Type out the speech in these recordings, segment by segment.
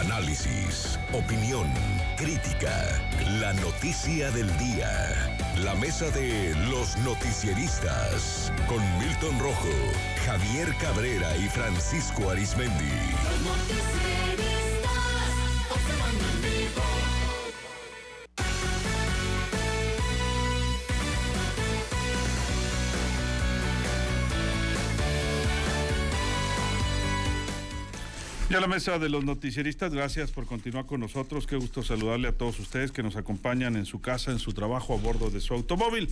Análisis, opinión, crítica, la noticia del día. La mesa de los noticieristas con Milton Rojo, Javier Cabrera y Francisco Arizmendi. Los noticieristas, observando en vivo. Ya la mesa de los noticieristas, gracias por continuar con nosotros. Qué gusto saludarle a todos ustedes que nos acompañan en su casa, en su trabajo, a bordo de su automóvil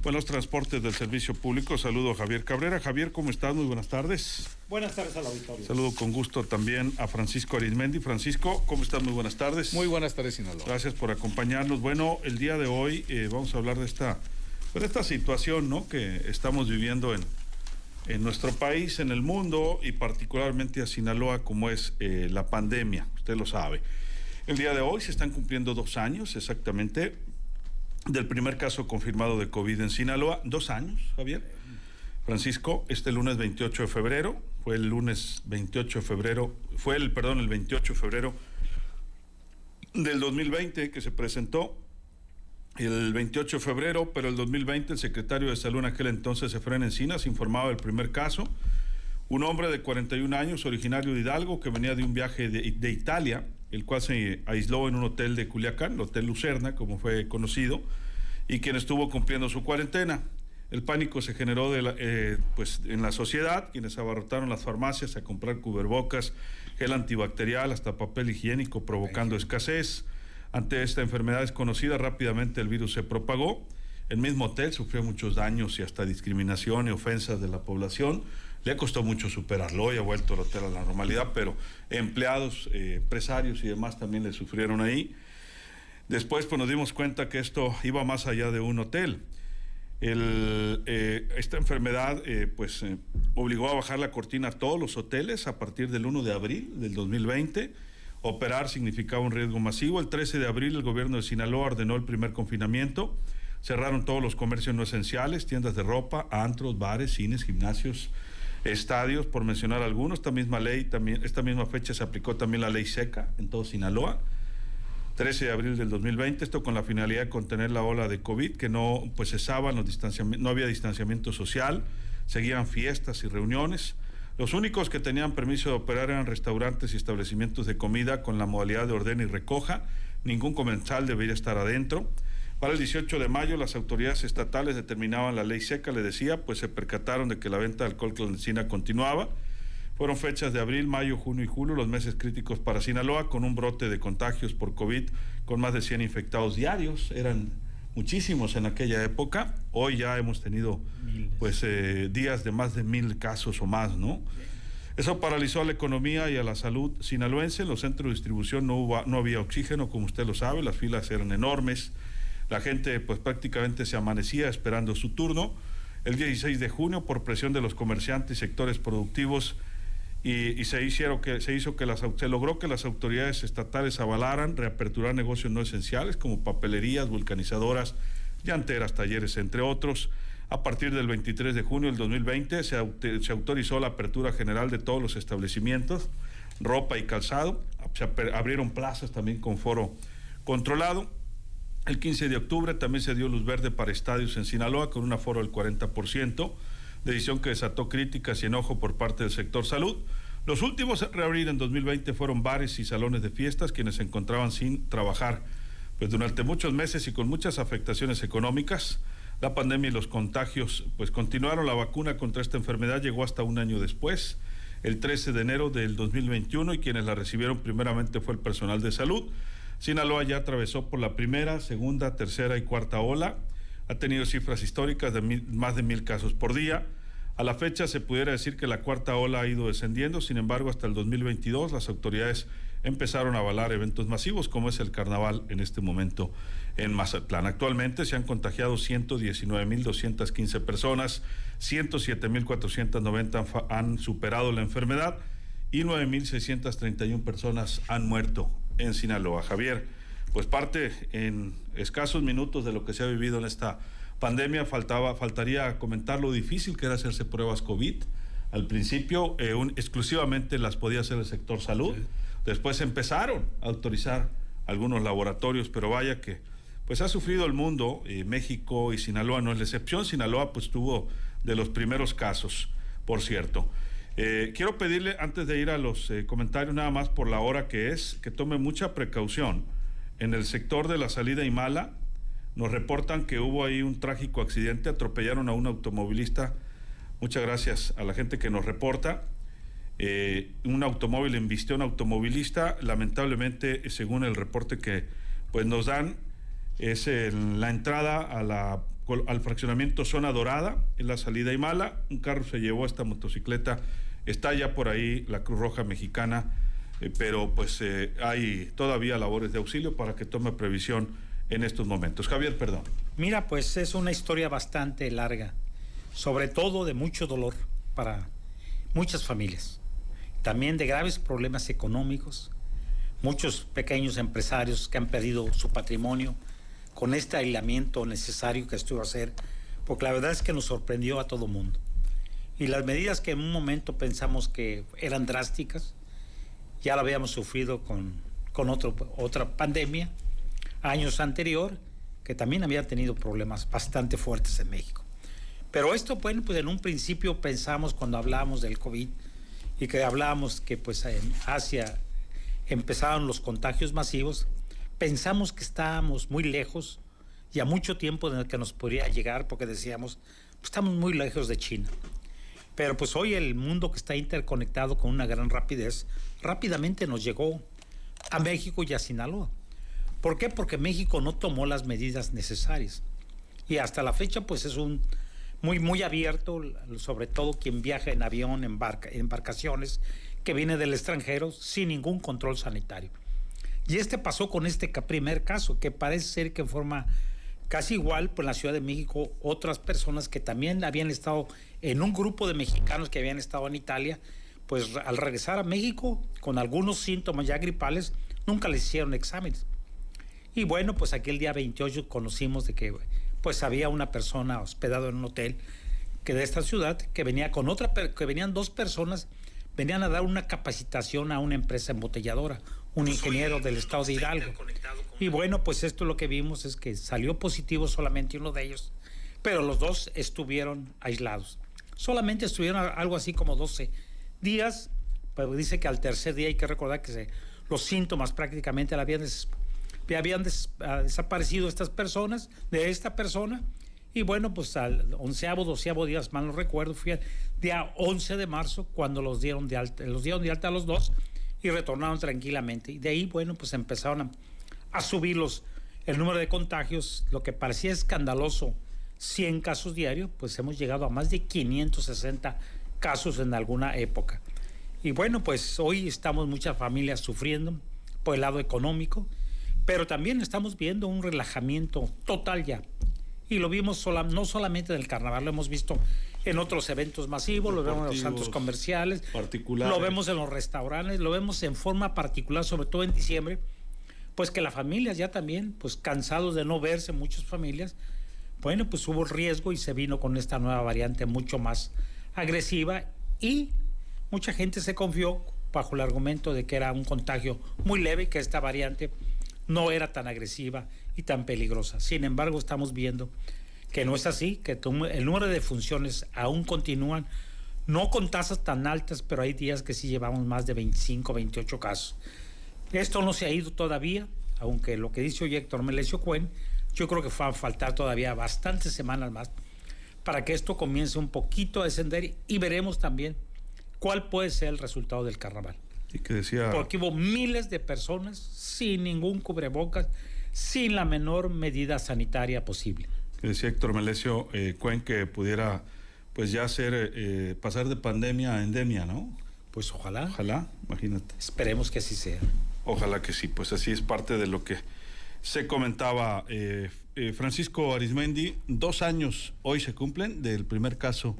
o en los transportes del servicio público. Saludo a Javier Cabrera. Javier, ¿cómo estás? Muy buenas tardes. Buenas tardes al auditorio. Saludo con gusto también a Francisco Arizmendi. Francisco, ¿cómo estás? Muy buenas tardes. Muy buenas tardes, Sinaloa. Gracias por acompañarnos. Bueno, el día de hoy vamos a hablar de esta situación, ¿no?, que estamos viviendo en nuestro país, en el mundo y particularmente a Sinaloa, como es la pandemia, usted lo sabe. El día de hoy se están cumpliendo 2 años exactamente del primer caso confirmado de COVID en Sinaloa. 2 años, Javier. Francisco, el lunes 28 de febrero, el 28 de febrero del 2020 que se presentó. El 28 de febrero, pero el 2020, el secretario de Salud en aquel entonces, Efraín Encinas, informaba del primer caso. Un hombre de 41 años, originario de Hidalgo, que venía de un viaje de Italia, el cual se aisló en un hotel de Culiacán, el Hotel Lucerna, como fue conocido, y quien estuvo cumpliendo su cuarentena. El pánico se generó en la sociedad, quienes abarrotaron las farmacias a comprar cubrebocas, gel antibacterial, hasta papel higiénico, provocando escasez. Ante esta enfermedad desconocida, rápidamente el virus se propagó. El mismo hotel sufrió muchos daños y hasta discriminación y ofensas de la población. Le costó mucho superarlo y ha vuelto el hotel a la normalidad, pero empleados, empresarios y demás también le sufrieron ahí. Después nos dimos cuenta que esto iba más allá de un hotel. Esta enfermedad obligó a bajar la cortina a todos los hoteles a partir del 1 de abril del 2020. Operar significaba un riesgo masivo. El 13 de abril el gobierno de Sinaloa ordenó el primer confinamiento. Cerraron todos los comercios no esenciales, tiendas de ropa, antros, bares, cines, gimnasios, estadios, por mencionar algunos. Esta misma fecha se aplicó también la ley seca en todo Sinaloa. 13 de abril del 2020, esto con la finalidad de contener la ola de COVID, que no cesaban no había distanciamiento social, seguían fiestas y reuniones. Los únicos que tenían permiso de operar eran restaurantes y establecimientos de comida con la modalidad de ordena y recoja. Ningún comensal debería estar adentro. Para el 18 de mayo las autoridades estatales determinaban la ley seca, le decía, pues se percataron de que la venta de alcohol clandestina continuaba. Fueron fechas de abril, mayo, junio y julio, los meses críticos para Sinaloa, con un brote de contagios por COVID con más de 100 infectados diarios. Eran muchísimos en aquella época. Hoy ya hemos tenido días de más de 1,000 casos o más, ¿no? Eso paralizó a la economía y a la salud sinaloense. En los centros de distribución no había oxígeno, como usted lo sabe, las filas eran enormes. La gente prácticamente se amanecía esperando su turno. El 16 de junio, por presión de los comerciantes y sectores productivos, se logró que las autoridades estatales avalaran reaperturar negocios no esenciales como papelerías, vulcanizadoras, llanteras, talleres, entre otros. A partir del 23 de junio del 2020 se autorizó la apertura general de todos los establecimientos, ropa y calzado. Se abrieron plazas también con foro controlado. El 15 de octubre también se dio luz verde para estadios en Sinaloa con un aforo del 40%, decisión que desató críticas y enojo por parte del sector salud. Los últimos en reabrir en 2020 fueron bares y salones de fiestas, quienes se encontraban sin trabajar durante muchos meses y con muchas afectaciones económicas. La pandemia y los contagios continuaron. La vacuna contra esta enfermedad llegó hasta un año después, el 13 de enero del 2021, y quienes la recibieron primeramente fue el personal de salud. Sinaloa ya atravesó por la primera, segunda, tercera y cuarta ola. Ha tenido cifras históricas de más de 1,000 casos por día. A la fecha se pudiera decir que la cuarta ola ha ido descendiendo. Sin embargo, hasta el 2022 las autoridades empezaron a avalar eventos masivos como es el carnaval en este momento en Mazatlán. Actualmente se han contagiado 119,215 personas, 107,490 han superado la enfermedad y 9,631 personas han muerto en Sinaloa. Javier, parte en escasos minutos de lo que se ha vivido en esta pandemia. Faltaría comentar lo difícil que era hacerse pruebas COVID. Al principio exclusivamente las podía hacer el sector salud. Después empezaron a autorizar algunos laboratorios, pero vaya que pues ha sufrido el mundo. México y Sinaloa no es la excepción. Sinaloa pues tuvo de los primeros casos, por cierto. Quiero pedirle, antes de ir a los comentarios, nada más por la hora que es, que tome mucha precaución. En el sector de la salida Imala nos reportan que hubo ahí un trágico accidente, atropellaron a un automovilista. Muchas gracias a la gente que nos reporta. Un automóvil embistió a un automovilista. Lamentablemente, según el reporte que pues nos dan, es en la entrada al fraccionamiento Zona Dorada, en la salida Imala. Un carro se llevó a esta motocicleta. Está ya por ahí la Cruz Roja Mexicana, pero pues hay todavía labores de auxilio para que tome previsión en estos momentos. Javier, perdón. Mira, pues es una historia bastante larga, sobre todo de mucho dolor para muchas familias, también de graves problemas económicos, muchos pequeños empresarios que han perdido su patrimonio con este aislamiento necesario que estuvo a hacer, porque la verdad es que nos sorprendió a todo mundo. Y las medidas que en un momento pensamos que eran drásticas, ya lo habíamos sufrido con otra pandemia, años anterior, que también había tenido problemas bastante fuertes en México. Pero esto, bueno, pues en un principio pensamos cuando hablábamos del COVID y que hablábamos que pues en Asia empezaron los contagios masivos, pensamos que estábamos muy lejos y a mucho tiempo en el que nos podría llegar, porque decíamos, pues estamos muy lejos de China. Pero pues hoy el mundo que está interconectado con una gran rapidez, rápidamente nos llegó a México y a Sinaloa. ¿Por qué? Porque México no tomó las medidas necesarias. Y hasta la fecha pues es muy abierto, sobre todo quien viaja en avión, embarcaciones, que viene del extranjero sin ningún control sanitario. Y pasó con este primer caso, que parece ser que en forma casi igual, pues en la Ciudad de México, otras personas que también habían estado en un grupo de mexicanos que habían estado en Italia, pues al regresar a México con algunos síntomas ya gripales, nunca les hicieron exámenes. Y bueno, pues aquel día 28 conocimos de que pues había una persona hospedada en un hotel que de esta ciudad, que venía con que venían dos personas, venían a dar una capacitación a una empresa embotelladora, un ingeniero del estado de Hidalgo. Y bueno, pues esto lo que vimos es que salió positivo solamente uno de ellos, pero los dos estuvieron aislados. Solamente estuvieron algo así como 12 días, pero dice que al tercer día hay que recordar que los síntomas prácticamente habían desaparecido estas personas, de esta persona. Y bueno, pues al 11º, 12º día, mal no recuerdo, fue el día 11 de marzo cuando los dieron de alta a los dos y retornaron tranquilamente. Y de ahí, bueno, pues empezaron a subir el número de contagios, lo que parecía escandaloso, 100 casos diarios, pues hemos llegado a más de 560 casos en alguna época. Y bueno, pues hoy estamos muchas familias sufriendo por el lado económico, pero también estamos viendo un relajamiento total ya. Y lo vimos no solamente en el carnaval, lo hemos visto en otros eventos masivos, lo vemos en los centros comerciales, lo vemos en los restaurantes, lo vemos en forma particular, sobre todo en diciembre, pues que las familias ya también, pues cansados de no verse, muchas familias, bueno, pues hubo riesgo y se vino con esta nueva variante mucho más agresiva y mucha gente se confió bajo el argumento de que era un contagio muy leve, que esta variante no era tan agresiva y tan peligrosa. Sin embargo, estamos viendo que no es así, que el número de defunciones aún continúan, no con tasas tan altas, pero hay días que sí llevamos más de 25, 28 casos. Esto no se ha ido todavía, aunque lo que dice hoy Héctor Melesio Cuen, yo creo que va a faltar todavía bastantes semanas más para que esto comience un poquito a descender y veremos también cuál puede ser el resultado del carnaval. Y que decía... Porque hubo miles de personas sin ningún cubrebocas, sin la menor medida sanitaria posible. Que decía Héctor Melesio Cuen que pudiera pues ya pasar de pandemia a endemia, ¿no? Pues ojalá. Ojalá, imagínate. Esperemos que así sea. Ojalá que sí, pues así es parte de lo que se comentaba. Francisco Arizmendi, 2 años hoy se cumplen del primer caso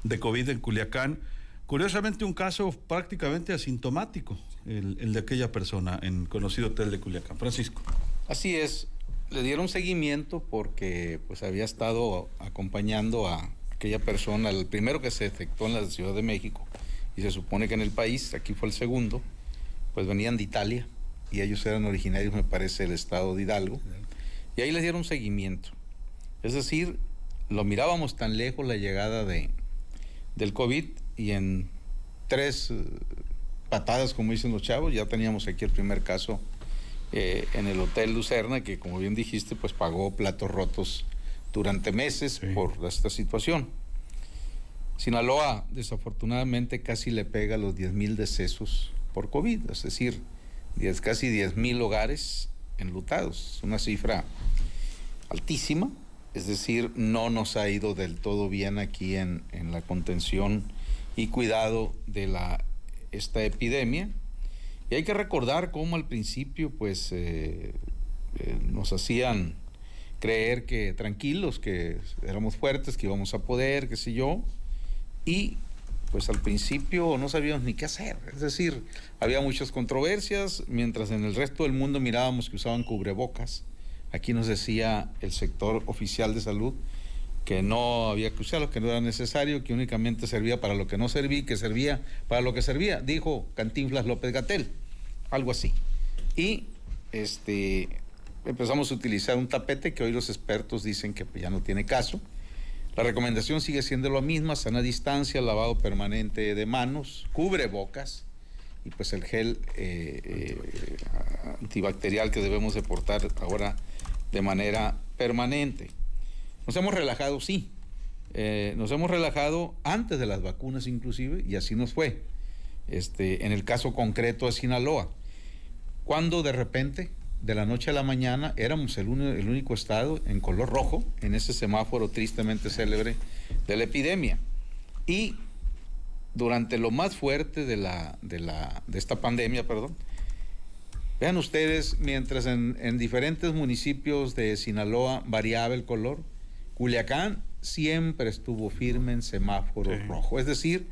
de COVID en Culiacán. Curiosamente un caso prácticamente asintomático, el de aquella persona en conocido hotel de Culiacán. Francisco. Así es, le dieron seguimiento porque pues había estado acompañando a aquella persona, el primero que se detectó en la Ciudad de México, y se supone que en el país, aquí fue el segundo, pues venían de Italia y ellos eran originarios, me parece, del estado de Hidalgo. Y ahí les dieron seguimiento. Es decir, lo mirábamos tan lejos la llegada del COVID y en 3 patadas, como dicen los chavos, ya teníamos aquí el primer caso en el Hotel Lucerna, que como bien dijiste, pues pagó platos rotos durante meses por esta situación. Sinaloa, desafortunadamente, casi le pega a los 10,000 decesos por COVID, es decir, casi 10,000 hogares enlutados. Es una cifra altísima, es decir, no nos ha ido del todo bien aquí en la contención y cuidado de esta epidemia. Y hay que recordar cómo al principio pues nos hacían creer que tranquilos, que éramos fuertes, que íbamos a poder, qué sé yo, y pues al principio no sabíamos ni qué hacer. Es decir, había muchas controversias, mientras en el resto del mundo mirábamos que usaban cubrebocas. Aquí nos decía el sector oficial de salud que no había que usarlo, que no era necesario, que únicamente servía para lo que no servía, que servía para lo que servía, dijo Cantinflas López-Gatell, algo así. Y empezamos a utilizar un tapete que hoy los expertos dicen que ya no tiene caso. La recomendación sigue siendo la misma: sana distancia, lavado permanente de manos, cubrebocas y pues el gel antibacterial que debemos de portar ahora de manera permanente. Nos hemos relajado, sí. Nos hemos relajado antes de las vacunas inclusive, y así nos fue. En el caso concreto de Sinaloa, cuando de repente, de la noche a la mañana, éramos el único estado en color rojo en ese semáforo tristemente célebre de la epidemia. Y durante lo más fuerte de esta pandemia, vean ustedes, mientras en diferentes municipios de Sinaloa variaba el color, Culiacán siempre estuvo firme en semáforo rojo. Es decir,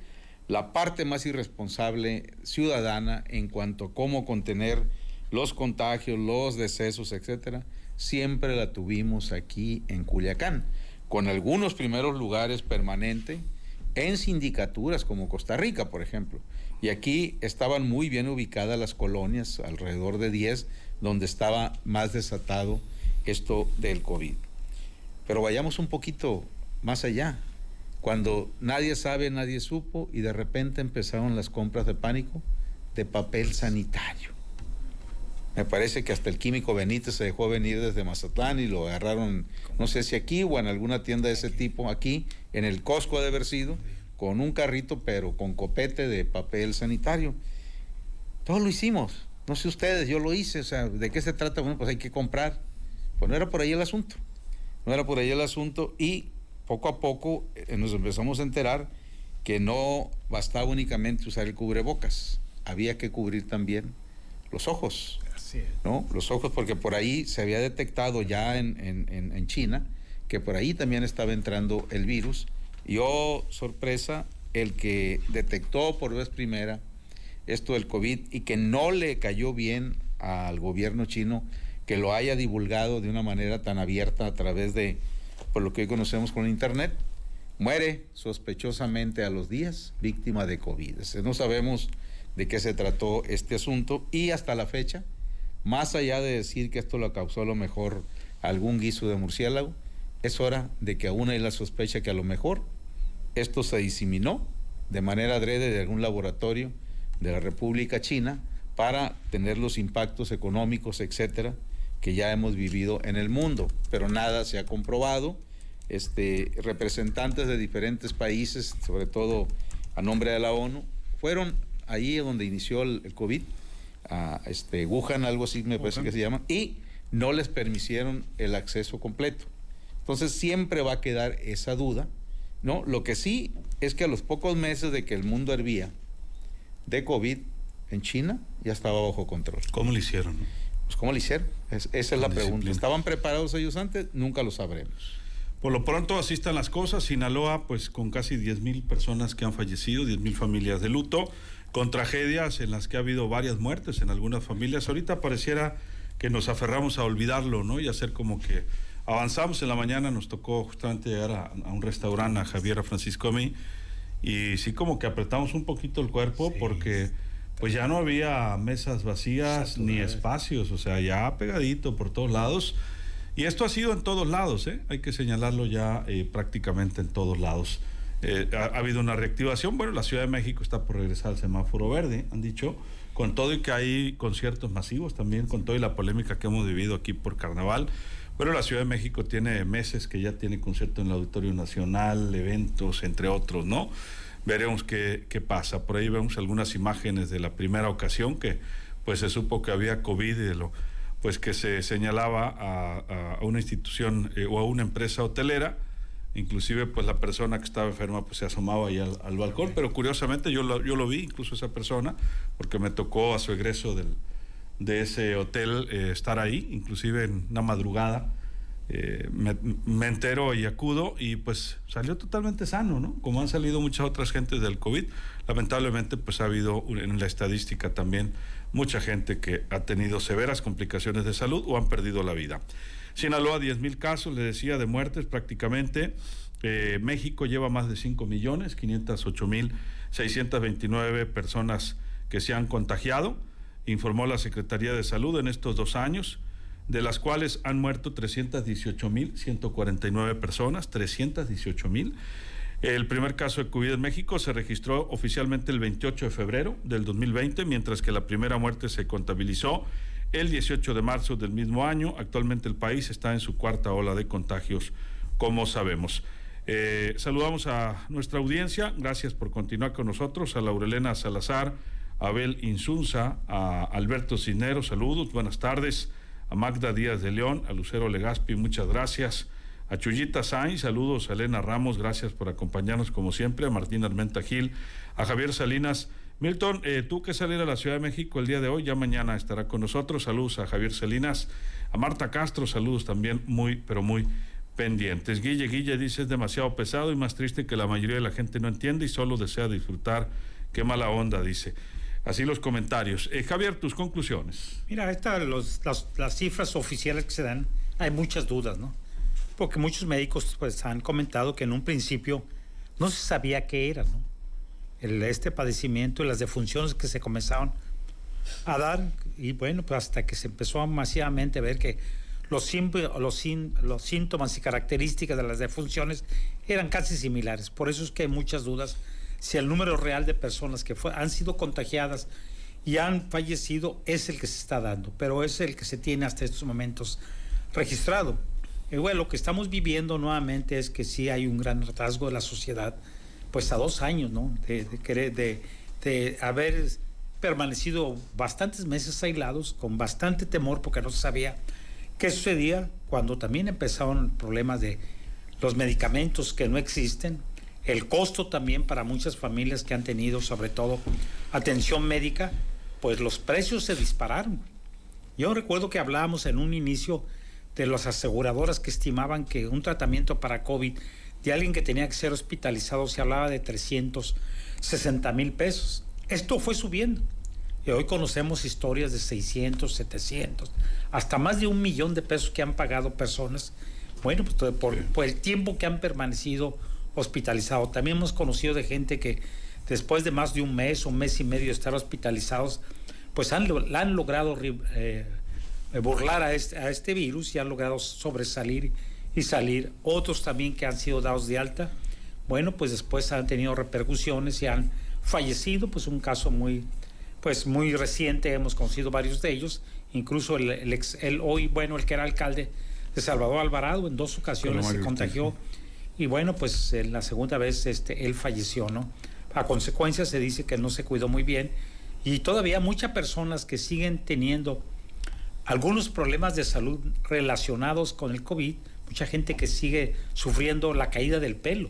la parte más irresponsable ciudadana en cuanto a cómo contener los contagios, los decesos, etcétera, siempre la tuvimos aquí en Culiacán, con algunos primeros lugares permanentes en sindicaturas como Costa Rica, por ejemplo. Y aquí estaban muy bien ubicadas las colonias, alrededor de 10, donde estaba más desatado esto del COVID. Pero vayamos un poquito más allá. Cuando nadie sabe, nadie supo, y de repente empezaron las compras de pánico de papel sanitario. Me parece que hasta el químico Benítez se dejó venir desde Mazatlán y lo agarraron, no sé si aquí o en alguna tienda de ese tipo, aquí, en el Costco ha de haber sido, con un carrito, pero con copete de papel sanitario. Todos lo hicimos, no sé ustedes, yo lo hice. O sea, ¿de qué se trata? Bueno, pues hay que comprar. Pues no era por ahí el asunto. Y poco a poco nos empezamos a enterar que no bastaba únicamente usar el cubrebocas, había que cubrir también los ojos, ¿no? Los ojos, porque por ahí se había detectado ya en China que por ahí también estaba entrando el virus. Y oh, sorpresa, el que detectó por vez primera esto del COVID y que no le cayó bien al gobierno chino que lo haya divulgado de una manera tan abierta a través de, por lo que hoy conocemos con internet, muere sospechosamente a los días, víctima de COVID. No sabemos de qué se trató este asunto, y hasta la fecha, más allá de decir que esto lo causó a lo mejor algún guiso de murciélago, es hora de que aún hay la sospecha que a lo mejor esto se diseminó de manera adrede de algún laboratorio de la República China para tener los impactos económicos, etcétera, que ya hemos vivido en el mundo, pero nada se ha comprobado. Representantes de diferentes países, sobre todo a nombre de la ONU, fueron ahí donde inició el COVID, a Wuhan, algo así me parece que se llama, y no les permitieron el acceso completo. Entonces siempre va a quedar esa duda, ¿no? Lo que sí es que a los pocos meses de que el mundo hervía de COVID en China, ya estaba bajo control. ¿Cómo lo hicieron? Pues ¿cómo lo hicieron? Esa es la pregunta. ¿Estaban preparados ellos antes? Nunca lo sabremos. Por lo pronto así están las cosas. Sinaloa, pues con casi 10,000 personas que han fallecido, 10,000 familias de luto, con tragedias en las que ha habido varias muertes en algunas familias. Ahorita pareciera que nos aferramos a olvidarlo, ¿no? Y hacer como que avanzamos. En la mañana nos tocó justamente llegar a un restaurante, a Javier, a Francisco, a mí, y sí como que apretamos un poquito el cuerpo, sí, porque pues ya no había mesas vacías ni espacios, o sea, ya pegadito por todos lados. Y esto ha sido en todos lados, hay que señalarlo ya prácticamente en todos lados. Ha habido una reactivación. Bueno, la Ciudad de México está por regresar al semáforo verde, han dicho, con todo y que hay conciertos masivos también, con todo y la polémica que hemos vivido aquí por Carnaval. Bueno, la Ciudad de México tiene meses que ya tiene concierto en el Auditorio Nacional, eventos, entre otros, ¿no? Veremos qué pasa. Por ahí vemos algunas imágenes de la primera ocasión que pues se supo que había COVID y pues que se señalaba a una institución o a una empresa hotelera. Inclusive pues la persona que estaba enferma pues se asomaba ahí al balcón, pero curiosamente yo lo vi, incluso esa persona, porque me tocó a su egreso de ese hotel estar ahí, inclusive en una madrugada. Me entero y acudo y pues salió totalmente sano, ¿no? Como han salido muchas otras gentes del COVID, lamentablemente pues ha habido en la estadística también mucha gente que ha tenido severas complicaciones de salud o han perdido la vida. Sinaloa, 10,000 casos, le decía, de muertes prácticamente. México lleva más de 5,508,629 personas que se han contagiado, informó la Secretaría de Salud en estos 2 años, de las cuales han muerto 318,149 personas, 318,000. El primer caso de COVID en México se registró oficialmente el 28 de febrero del 2020, mientras que la primera muerte se contabilizó el 18 de marzo del mismo año. Actualmente el país está en su 4ª ola de contagios, como sabemos. Saludamos a nuestra audiencia, gracias por continuar con nosotros, a Laurelena Salazar, a Abel Insunza, a Alberto Cisneros, saludos, buenas tardes, a Magda Díaz de León, a Lucero Legaspi, muchas gracias, a Chuyita Sainz, saludos, a Elena Ramos, gracias por acompañarnos como siempre, a Martín Armenta Gil, a Javier Salinas. Milton, tú que salir a la Ciudad de México el día de hoy, ya mañana estará con nosotros, saludos a Javier Salinas, a Marta Castro, saludos también muy, pero muy pendientes. Guille dice, es demasiado pesado y más triste que la mayoría de la gente no entiende y solo desea disfrutar, qué mala onda, dice. Así los comentarios. Javier, tus conclusiones. Mira, las cifras oficiales que se dan, hay muchas dudas, ¿no? Porque muchos médicos pues han comentado que en un principio no se sabía qué era, ¿no? Este padecimiento y las defunciones que se comenzaron a dar, y bueno, pues hasta que se empezó masivamente a ver que los síntomas y características de las defunciones eran casi similares. Por eso es que hay muchas dudas si el número real de personas que han sido contagiadas y han fallecido es el que se está dando, pero es el que se tiene hasta estos momentos registrado. Y bueno, lo que estamos viviendo nuevamente es que sí hay un gran hartazgo de la sociedad, pues a 2 años, ¿no? De haber permanecido bastantes meses aislados, con bastante temor, porque no se sabía qué sucedía, cuando también empezaron problemas de los medicamentos que no existen, el costo también para muchas familias que han tenido, sobre todo, atención médica, pues los precios se dispararon. Yo recuerdo que hablábamos en un inicio de las aseguradoras que estimaban que un tratamiento para COVID de alguien que tenía que ser hospitalizado se hablaba de 360,000 pesos. Esto fue subiendo y hoy conocemos historias de 600, 700, hasta más de 1 millón de pesos que han pagado personas, bueno, pues por el tiempo que han permanecido hospitalizados. También hemos conocido de gente que después de más de un mes y medio de estar hospitalizados, pues han logrado burlar a este virus y han logrado sobresalir y salir. Otros también que han sido dados de alta, bueno, pues después han tenido repercusiones y han fallecido, pues un caso muy reciente, hemos conocido varios de ellos, incluso el que era alcalde de Salvador Alvarado, en 2 ocasiones se contagió, y bueno, pues en la segunda vez él falleció, ¿no? A consecuencia se dice que no se cuidó muy bien, y todavía muchas personas que siguen teniendo algunos problemas de salud relacionados con el COVID, mucha gente que sigue sufriendo la caída del pelo,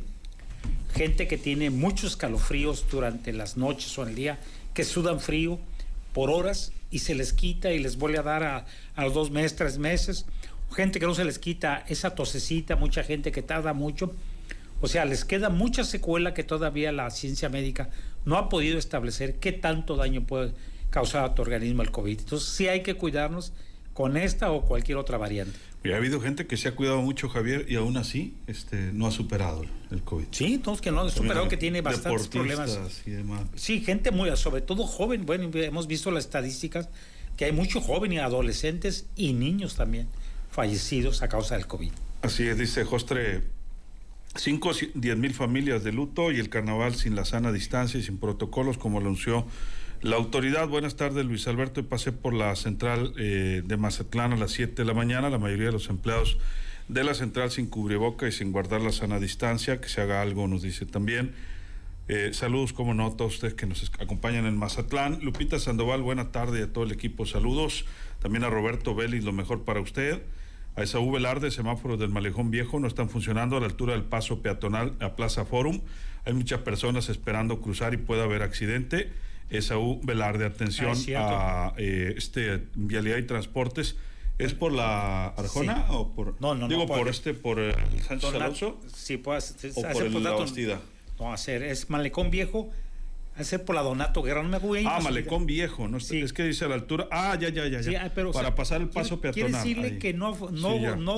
gente que tiene muchos escalofríos durante las noches o en el día, que sudan frío por horas y se les quita y les vuelve a dar a los 2 meses, 3 meses, gente que no se les quita esa tosecita, mucha gente que tarda mucho, o sea, les queda mucha secuela que todavía la ciencia médica no ha podido establecer qué tanto daño puede causar a tu organismo el COVID. Entonces sí hay que cuidarnos, con esta o cualquier otra variante. Y ha habido gente que se ha cuidado mucho, Javier, y aún así no ha superado el COVID. Sí, todos que no han superado, que tiene bastantes Deportistas problemas. y demás. Sí, gente muy, sobre todo joven. Bueno, hemos visto las estadísticas que hay mucho joven y adolescentes y niños también fallecidos a causa del COVID. Así es, dice Jostre, 5 o 10 mil familias de luto y el carnaval sin la sana distancia y sin protocolos, como lo anunció la autoridad. Buenas tardes, Luis Alberto. Hoy pasé por la central de Mazatlán a las 7 de la mañana. La mayoría de los empleados de la central sin cubreboca y sin guardar la sana distancia. Que se haga algo, nos dice también. Saludos, como no, a todos ustedes que nos acompañan en Mazatlán. Lupita Sandoval, buena tarde, y a todo el equipo, saludos. También a Roberto Vélez, lo mejor para usted. A Esaú Velarde, semáforos del Malecón Viejo no están funcionando a la altura del paso peatonal a Plaza Forum. Hay muchas personas esperando cruzar y puede haber accidente. Esaú Velarde, atención a Vialidad y Transportes. ¿Es por la Arjona o por...? No, digo, por el Sánchez Alonso. Sí, pues, ¿O por la Bastida? No, es Malecón Viejo, hacer por la Donato Guerra, no me voy a ir. Malecón Viejo, no sí. Es que dice a la altura. Ya. Sí, pero, para pasar el paso peatonal. Quiere decirle ahí. que no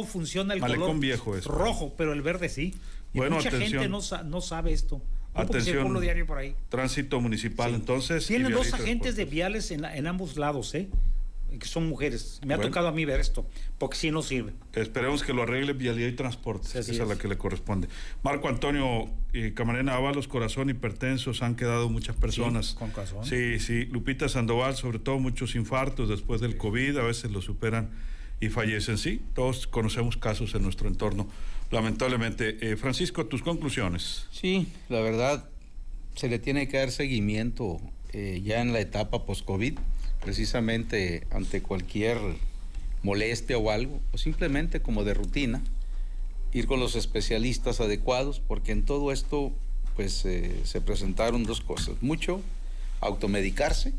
funciona el Malecón color Viejo es rojo, pero el verde sí. Y bueno, mucha atención. gente no sabe esto. Atención. Lo diario por ahí. Tránsito municipal, Sí. entonces. Tienen y dos Vialidad y agentes de Transportes. viales en ambos lados, que son mujeres. Me ha Bueno. tocado a mí ver esto, porque sí no sirve. Esperemos que lo arregle Vialidad y Transportes, Sí, así esa es la es. que le corresponde. Marco Antonio Camarena Ábalos, corazón hipertensos, han quedado muchas personas. Sí, con razón. Sí. Lupita Sandoval, sobre todo muchos infartos después del COVID, a veces lo superan y fallecen. Sí, todos conocemos casos en nuestro entorno, lamentablemente. Francisco, tus conclusiones. Sí, la verdad, se le tiene que dar seguimiento ya en la etapa post-COVID, precisamente ante cualquier molestia o algo, o simplemente como de rutina, ir con los especialistas adecuados, porque en todo esto pues se presentaron dos cosas: mucho automedicarse,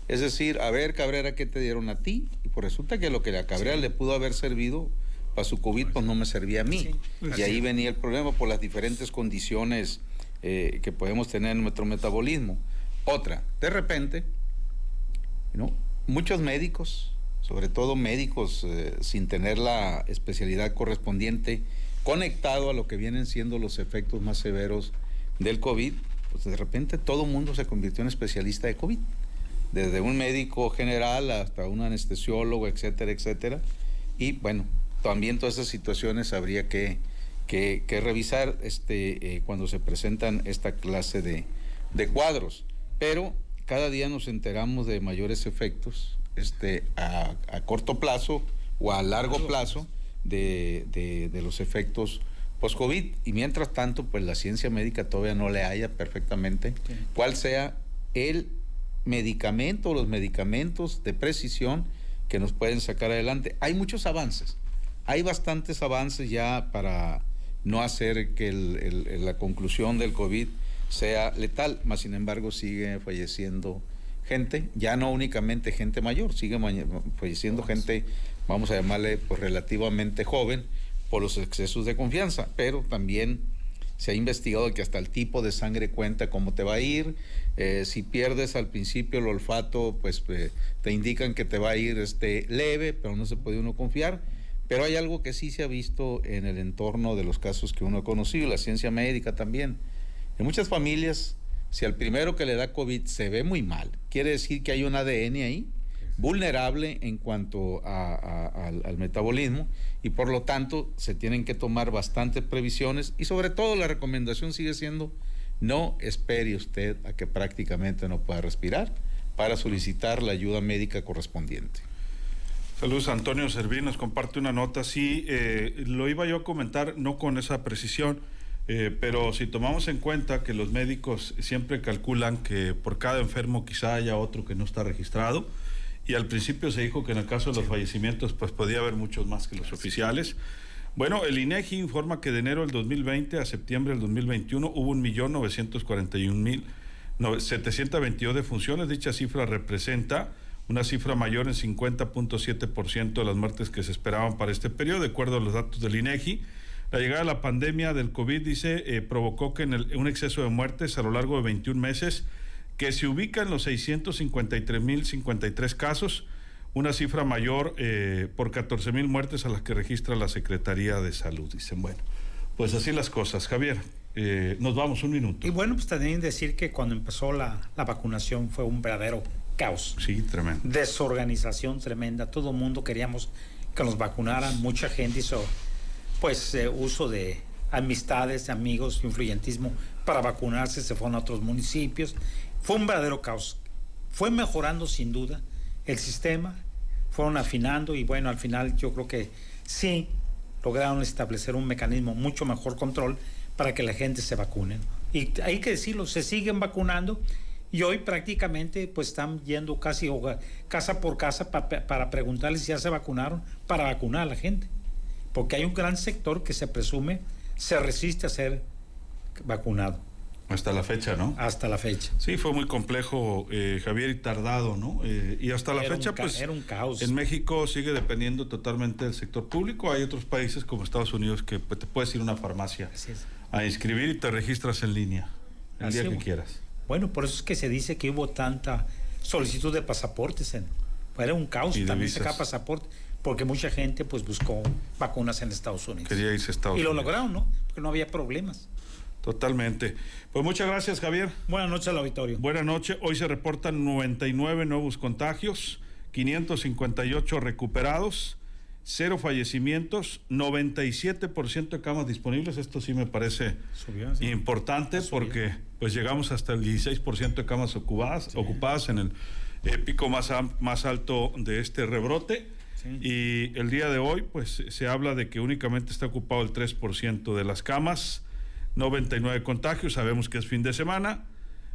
es decir, a ver, Cabrera, ¿qué te dieron a ti? Y pues resulta que lo que a Cabrera le pudo haber servido para su COVID, pues no me servía a mí. Y ahí venía el problema por las diferentes condiciones que podemos tener en nuestro metabolismo. Otra, de repente, ¿no?, muchos médicos, sobre todo médicos sin tener la especialidad correspondiente, conectado a lo que vienen siendo los efectos más severos del COVID, pues de repente todo el mundo se convirtió en especialista de COVID, desde un médico general hasta un anestesiólogo, etcétera, etcétera. Y bueno, también todas esas situaciones habría que revisar cuando se presentan esta clase de cuadros. Pero cada día nos enteramos de mayores efectos a corto plazo o a largo plazo de los efectos post-COVID. Y mientras tanto, pues la ciencia médica todavía no le halla perfectamente cuál sea el medicamento o los medicamentos de precisión que nos pueden sacar adelante. Hay muchos avances, hay bastantes avances ya para no hacer que la conclusión del COVID sea letal, mas sin embargo sigue falleciendo gente, ya no únicamente gente mayor, sigue falleciendo gente, vamos a llamarle pues relativamente joven, por los excesos de confianza, pero también se ha investigado que hasta el tipo de sangre cuenta cómo te va a ir. Si pierdes al principio el olfato, pues te indican que te va a ir leve, pero no se puede uno confiar. Pero hay algo que sí se ha visto en el entorno de los casos que uno ha conocido, la ciencia médica también. En muchas familias, si al primero que le da COVID se ve muy mal, quiere decir que hay un ADN ahí vulnerable en cuanto al metabolismo, y por lo tanto se tienen que tomar bastantes previsiones, y sobre todo la recomendación sigue siendo: no espere usted a que prácticamente no pueda respirar para solicitar la ayuda médica correspondiente. Saludos, Antonio Servín nos comparte una nota. Sí, lo iba yo a comentar, no con esa precisión, pero si tomamos en cuenta que los médicos siempre calculan que por cada enfermo quizá haya otro que no está registrado, y al principio se dijo que en el caso de los fallecimientos pues podía haber muchos más que los oficiales. Bueno, el INEGI informa que de enero del 2020 a septiembre del 2021 hubo 1.941.722 defunciones. Dicha cifra representa una cifra mayor en 50.7% de las muertes que se esperaban para este periodo, de acuerdo a los datos del INEGI. La llegada de la pandemia del COVID, dice, provocó que un exceso de muertes a lo largo de 21 meses, que se ubica en los 653.053 casos, una cifra mayor por 14,000 muertes a las que registra la Secretaría de Salud. Dicen, bueno, pues así las cosas. Javier, nos vamos un minuto. Y bueno, pues también decir que cuando empezó la vacunación fue un verdadero caos. Sí, tremendo. Desorganización tremenda. Todo el mundo queríamos que nos vacunaran. Mucha gente hizo pues uso de amistades, amigos, influyentismo para vacunarse. Se fueron a otros municipios. Fue un verdadero caos. Fue mejorando sin duda el sistema. Fueron afinando y bueno, al final yo creo que sí lograron establecer un mecanismo mucho mejor control para que la gente se vacune. Y hay que decirlo, se siguen vacunando y hoy prácticamente pues están yendo casi casa por casa para preguntarles si ya se vacunaron, para vacunar a la gente. Porque hay un gran sector que se presume se resiste a ser vacunado. Hasta la fecha, ¿no? Hasta la fecha. Sí, fue muy complejo, Javier, y tardado, ¿no? Y hasta la fecha, pues, era un caos. En México sigue dependiendo totalmente del sector público. Hay otros países como Estados Unidos que pues, te puedes ir a una farmacia a inscribir y te registras en línea el día que quieras. Bueno, por eso es que se dice que hubo tanta solicitud de pasaportes. Era un caos también sacar pasaporte, porque mucha gente pues buscó vacunas en Estados Unidos. Quería irse a Estados Unidos. Y lo lograron, ¿no? Porque no había problemas. Totalmente. Pues muchas gracias, Javier. Buenas noches al auditorio. Buenas noches. Hoy se reportan 99 nuevos contagios, 558 recuperados, 0 fallecimientos, 97% de camas disponibles. Esto sí me parece importante porque pues llegamos hasta el 16% de camas ocupadas en el pico más alto de este rebrote. Sí. Y el día de hoy pues se habla de que únicamente está ocupado el 3% de las camas. 99 contagios, sabemos que es fin de semana,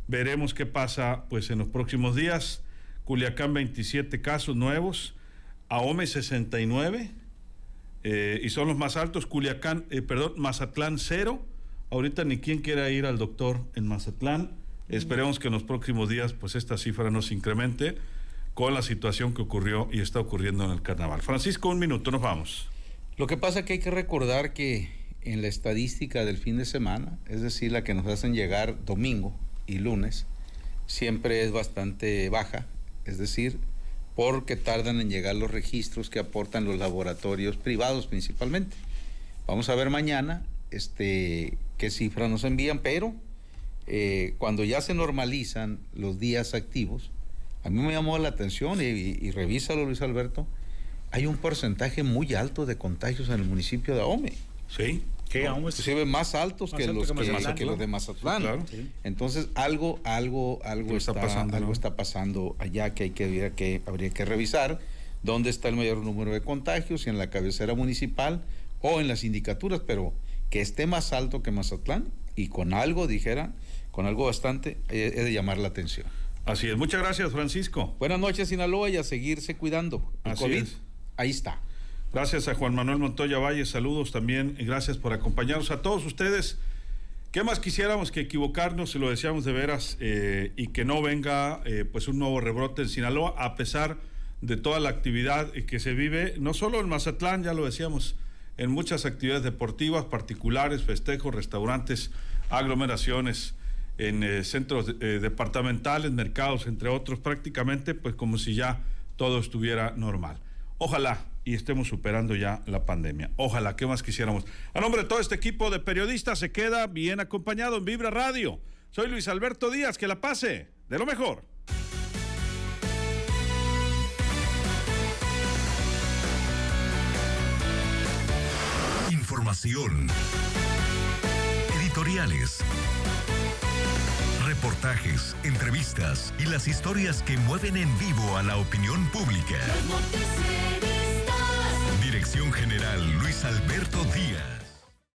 veremos qué pasa pues en los próximos días. Culiacán 27 casos nuevos, Ahome 69 y son los más altos. Mazatlán 0, ahorita ni quien quiera ir al doctor en Mazatlán. Esperemos que en los próximos días pues esta cifra no se incremente con la situación que ocurrió y está ocurriendo en el carnaval. Francisco, un minuto, nos vamos. Lo que pasa es que hay que recordar que en la estadística del fin de semana, es decir, la que nos hacen llegar domingo y lunes, siempre es bastante baja, es decir, porque tardan en llegar los registros que aportan los laboratorios privados principalmente. Vamos a ver mañana qué cifras nos envían, pero cuando ya se normalizan los días activos, a mí me llamó la atención y revísalo, Luis Alberto, hay un porcentaje muy alto de contagios en el municipio de Ahome. Sí. Inclusive más altos que los de Mazatlán. Sí, claro. Entonces algo está pasando allá que habría que revisar dónde está el mayor número de contagios, si en la cabecera municipal o en las sindicaturas, pero que esté más alto que Mazatlán y con algo bastante es de llamar la atención. Así es. Muchas gracias, Francisco. Buenas noches, Sinaloa, y a seguirse cuidando. El Así COVID, es. ahí está. Gracias a Juan Manuel Montoya Valle, saludos también y gracias por acompañarnos a todos ustedes. ¿Qué más quisiéramos que equivocarnos, si lo deseamos de veras, y que no venga pues un nuevo rebrote en Sinaloa, a pesar de toda la actividad que se vive, no solo en Mazatlán, ya lo decíamos, en muchas actividades deportivas, particulares, festejos, restaurantes, aglomeraciones, en centros departamentales, mercados, entre otros, prácticamente pues como si ya todo estuviera normal. Ojalá y estemos superando ya la pandemia. Ojalá, ¿qué más quisiéramos? A nombre de todo este equipo de periodistas, se queda bien acompañado en Vibra Radio. Soy Luis Alberto Díaz, que la pase de lo mejor. Información, editoriales, reportajes, entrevistas y las historias que mueven en vivo a la opinión pública. Los noticieristas. Dirección General Luis Alberto